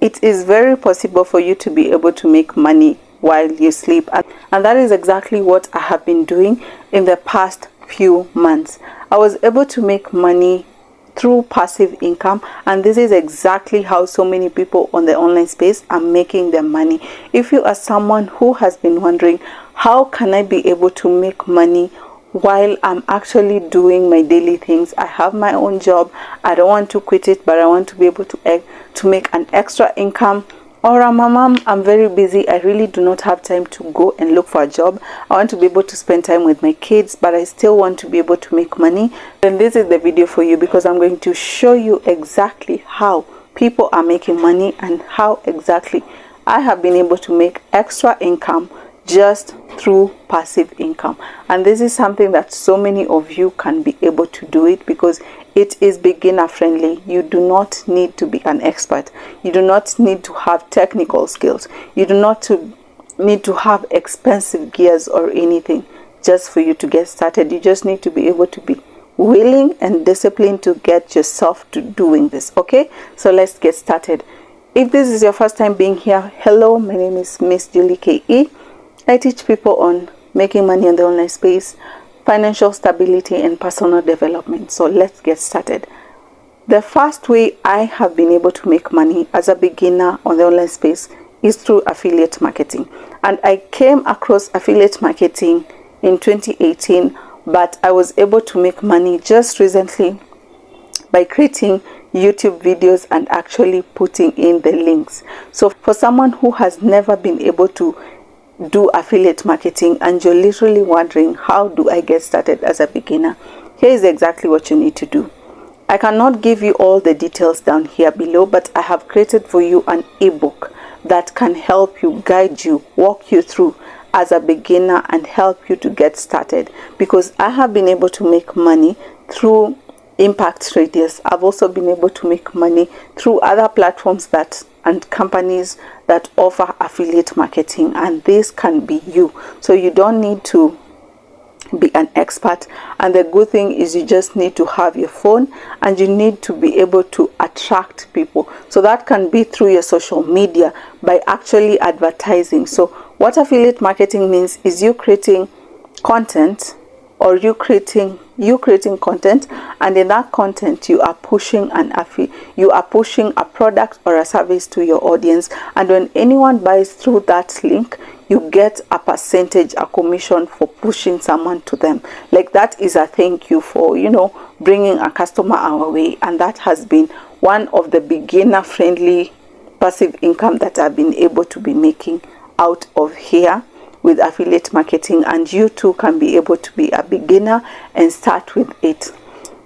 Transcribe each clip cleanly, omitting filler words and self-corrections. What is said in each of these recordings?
it is very possible for you to be able to make money while you sleep, and that is exactly what I have been doing in the past few months. I was able to make money through passive income, and this is exactly how so many people on the online space are making their money. If you are someone who has been wondering, how can I be able to make money while I'm actually doing my daily things? I have my own job, I don't want to quit it, but I want to be able to make an extra income. Or I'm a mom, I'm very busy, I really do not have time to go and look for a job. I want to be able to spend time with my kids, but I still want to be able to make money. Then this is the video for you, because I'm going to show you exactly how people are making money and how exactly I have been able to make extra income just through passive income. And this is something that so many of you can be able to do it, because it is beginner friendly. You do not need to be an expert. You do not need to have technical skills. You do not need to have expensive gears or anything just for you to get started. You just need to be able to be willing and disciplined to get yourself to doing this. Okay, so let's get started. If this is your first time being here, hello, my name is Miss Julie KE. I teach people on making money in the online space, financial stability, and personal development. So let's get started. The first way I have been able to make money as a beginner on the online space is through affiliate marketing. And I came across affiliate marketing in 2018, but I was able to make money just recently by creating YouTube videos and actually putting in the links. So for someone who has never been able to do affiliate marketing and you're literally wondering, how do I get started as a beginner? Here is exactly what you need to do. I cannot give you all the details down here below, but I have created for you an ebook that can help you, guide you, walk you through as a beginner and help you to get started, because I have been able to make money through impact radius. I've also been able to make money through other platforms and companies that offer affiliate marketing, and this can be you. So you don't need to be an expert, and the good thing is you just need to have your phone and you need to be able to attract people. So that can be through your social media by actually advertising. So what affiliate marketing means is you creating content, or you creating content, and in that content you are pushing a product or a service to your audience, and when anyone buys through that link, you get a percentage, a commission for pushing someone to them. Like, that is a thank you for, you know, bringing a customer our way. And that has been one of the beginner friendly passive income that I've been able to be making out of here with affiliate marketing, and you too can be able to be a beginner and start with it.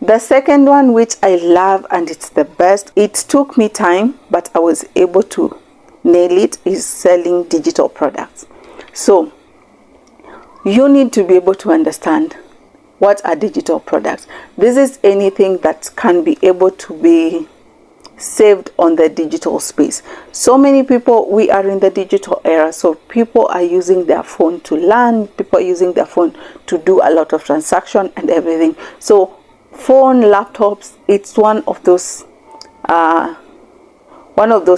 The second one, which I love and it's the best, it took me time but I was able to nail it, is selling digital products. So you need to be able to understand what are digital products. This is anything that can be able to be saved on the digital space. So many people, we are in the digital era, so people are using their phone to learn, people are using their phone to do a lot of transaction and everything. So phone, laptops, it's one of those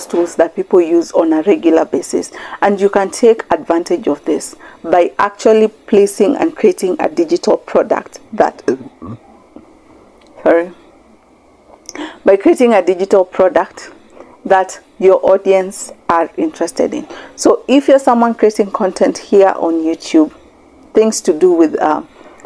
tools that people use on a regular basis, and you can take advantage of this by actually placing and creating a digital product that by creating a digital product that your audience are interested in. So if you're someone creating content here on YouTube, things to do with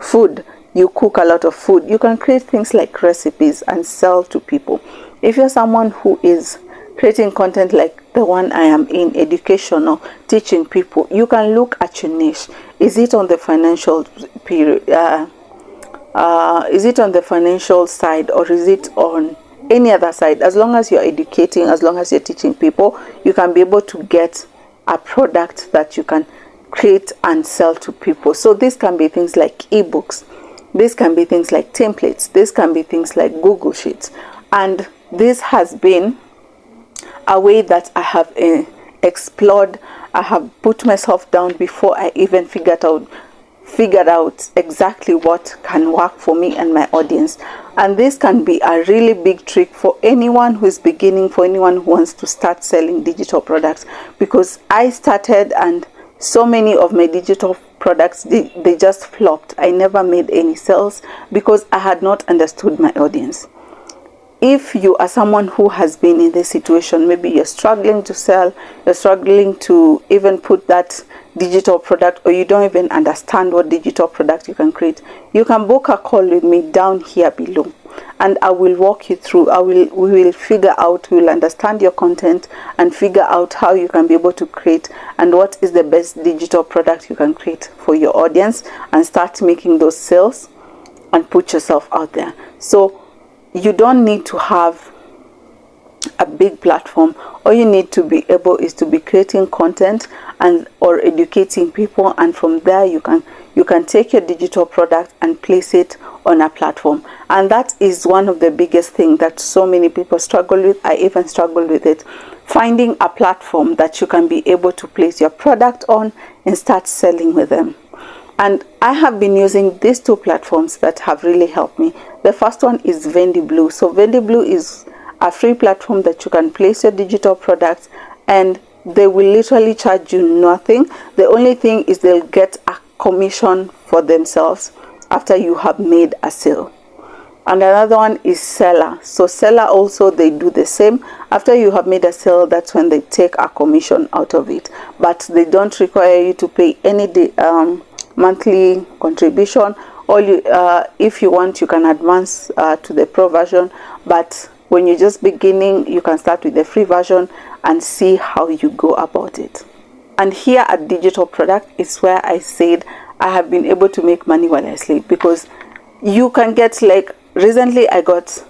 food, you cook a lot of food, you can create things like recipes and sell to people. If you're someone who is creating content like the one I am in, educational, teaching people, you can look at your niche. Is it on the financial period? Is it on the financial side, or is it on any other side? As long as you're educating, as long as you're teaching people, you can be able to get a product that you can create and sell to people. So this can be things like ebooks, this can be things like templates, this can be things like Google Sheets. And this has been a way that I have explored. I have put myself down before I even figured out exactly what can work for me and my audience. And this can be a really big trick for anyone who is beginning, for anyone who wants to start selling digital products, because I started and so many of my digital products, they just flopped. I never made any sales because I had not understood my audience. If you are someone who has been in this situation, maybe you're struggling to sell, you're struggling to even put that digital product, or you don't even understand what digital product you can create, you can book a call with me down here below, and I will walk you through. We will figure out, we will understand your content and figure out how you can be able to create and what is the best digital product you can create for your audience, and start making those sales and put yourself out there. So you don't need to have a big platform. All you need to be able is to be creating content and or educating people, and from there you can take your digital product and place it on a platform. And that is one of the biggest things that so many people struggle with. I even struggle with it, finding a platform that you can be able to place your product on and start selling with them. And I have been using these two platforms that have really helped me. The first one is VENDBLUE. So VENDBLUE is a free platform that you can place your digital products, and they will literally charge you nothing. The only thing is they'll get a commission for themselves after you have made a sale. And another one is Seller. So Seller also, they do the same. After you have made a sale, that's when they take a commission out of it, but they don't require you to pay any monthly contribution. Or if you want, you can advance to the pro version, but when you're just beginning, you can start with the free version and see how you go about it. And here at Digital Product is where I said I have been able to make money while I sleep, because you can get, like, recently I got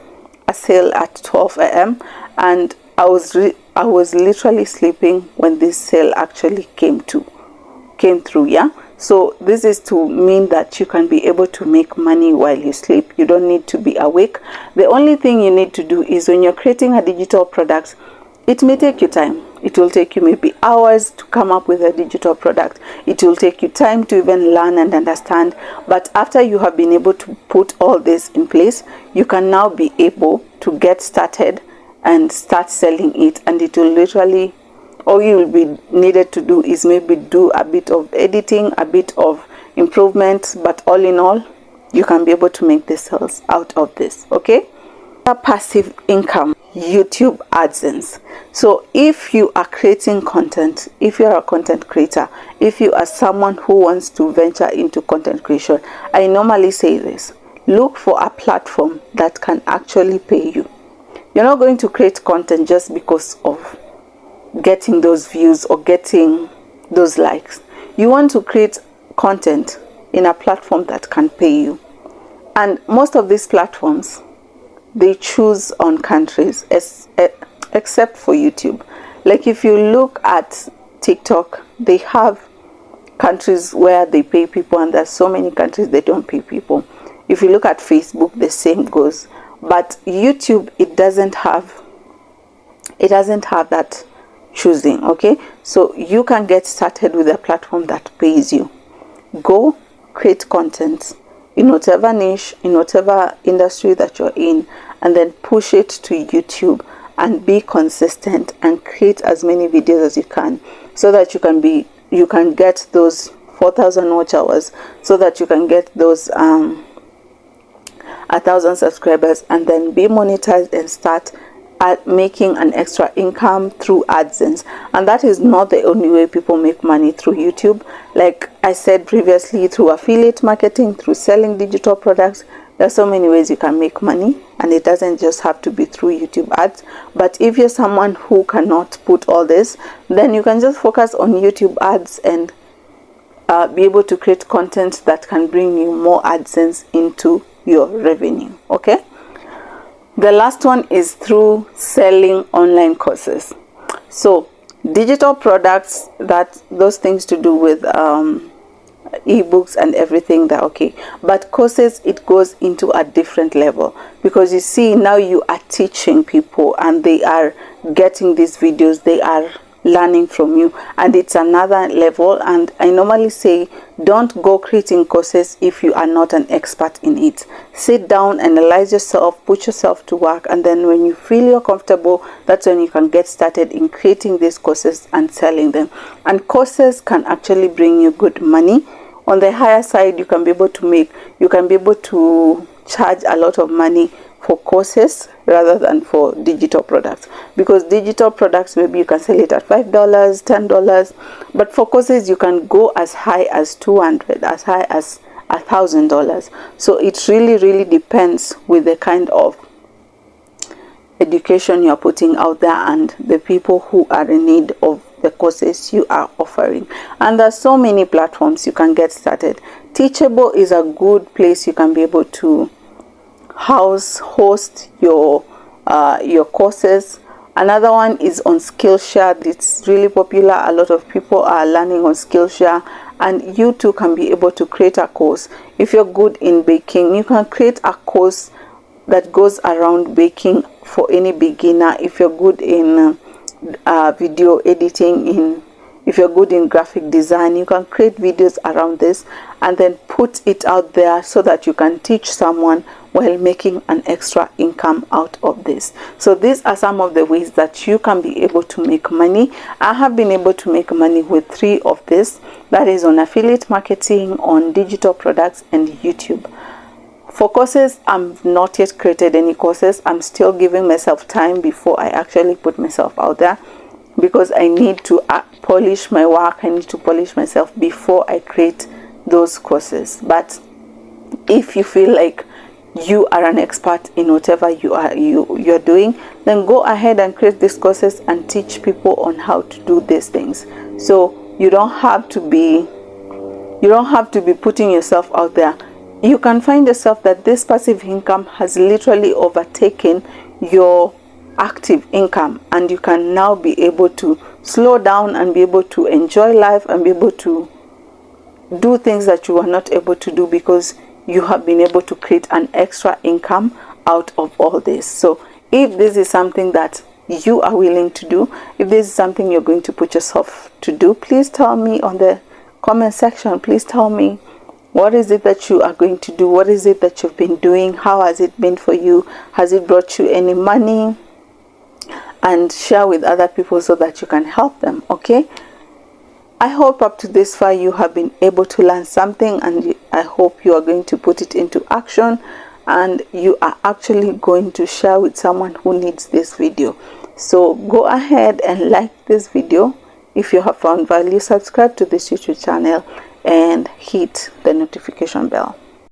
a sale at 12 a.m. and I was literally sleeping when this sale actually came through. Yeah, so this is to mean that you can be able to make money while you sleep. You don't need to be awake. The only thing you need to do is, when you're creating a digital product, it may take you time. It will take you maybe hours to come up with a digital product. It will take you time to even learn and understand. But after you have been able to put all this in place, you can now be able to get started and start selling it. And it will literally, all you will be needed to do is maybe do a bit of editing, a bit of improvement, but all in all, you can be able to make the sales out of this. Okay, passive income, YouTube AdSense. So if you are creating content, if you are a content creator, if you are someone who wants to venture into content creation, I normally say this: look for a platform that can actually pay you. You're not going to create content just because of getting those views or getting those likes. You want to create content in a platform that can pay you. And most of these platforms, they choose on countries, except for YouTube. Like if you look at TikTok, they have countries where they pay people, and there's so many countries they don't pay people. If you look at Facebook, the same goes. But YouTube, it doesn't have that choosing. Okay, so you can get started with a platform that pays you. Go create content in whatever niche, in whatever industry that you're in, and then push it to YouTube and be consistent and create as many videos as you can, so that you can get those 4,000 watch hours, so that you can get those 1,000 subscribers, and then be monetized and start at making an extra income through AdSense. And that is not the only way people make money through YouTube. Like I said previously, through affiliate marketing, through selling digital products, there are so many ways you can make money, and it doesn't just have to be through YouTube ads. But if you're someone who cannot put all this, then you can just focus on YouTube ads and be able to create content that can bring you more AdSense into your revenue. Okay, the last one is through selling online courses. So digital products, that those things to do with ebooks and everything, that okay, but courses, it goes into a different level, because you see, now you are teaching people and they are getting these videos, they are learning from you, and it's another level. And I normally say Don't go creating courses if you are not an expert in it. Sit down, analyze yourself, put yourself to work, and then when you feel you're comfortable, that's when you can get started in creating these courses and selling them. And courses can actually bring you good money. On the higher side, you can be able to charge a lot of money for courses rather than for digital products, because digital products, maybe you can sell it at $5, $10, but for courses you can go as high as $200, as high as $1,000. So it really depends with the kind of education you're putting out there and the people who are in need of the courses you are offering. And there's so many platforms you can get started. Teachable is a good place you can be able to host your courses. Another one is on Skillshare. It's really popular. A lot of people are learning on Skillshare, and you too can be able to create a course. If you're good in baking, you can create a course that goes around baking for any beginner. If you're good in video editing, if you're good in graphic design, you can create videos around this and then put it out there so that you can teach someone while making an extra income out of this. So these are some of the ways that you can be able to make money. I have been able to make money with 3 of this. That is on affiliate marketing, on digital products, and YouTube. For courses, I'm not yet created any courses. I'm still giving myself time before I actually put myself out there, because I need to polish my work. I need to polish myself before I create those courses. But if you feel like you are an expert in whatever you're doing, then go ahead and create these courses and teach people on how to do these things. So you don't have to be putting yourself out there. You can find yourself that this passive income has literally overtaken your active income, and you can now be able to slow down and be able to enjoy life and be able to do things that you were not able to do because you have been able to create an extra income out of all this. So if this is something that you are willing to do, if this is something you're going to put yourself to do, please tell me on the comment section. Please tell me, what is it that you are going to do? What is it that you've been doing? How has it been for you? Has it brought you any money? And share with other people so that you can help them. Okay, I hope up to this far you have been able to learn something, and I hope you are going to put it into action, and you are actually going to share with someone who needs this video. So go ahead and like this video. If you have found value, subscribe to this YouTube channel and hit the notification bell.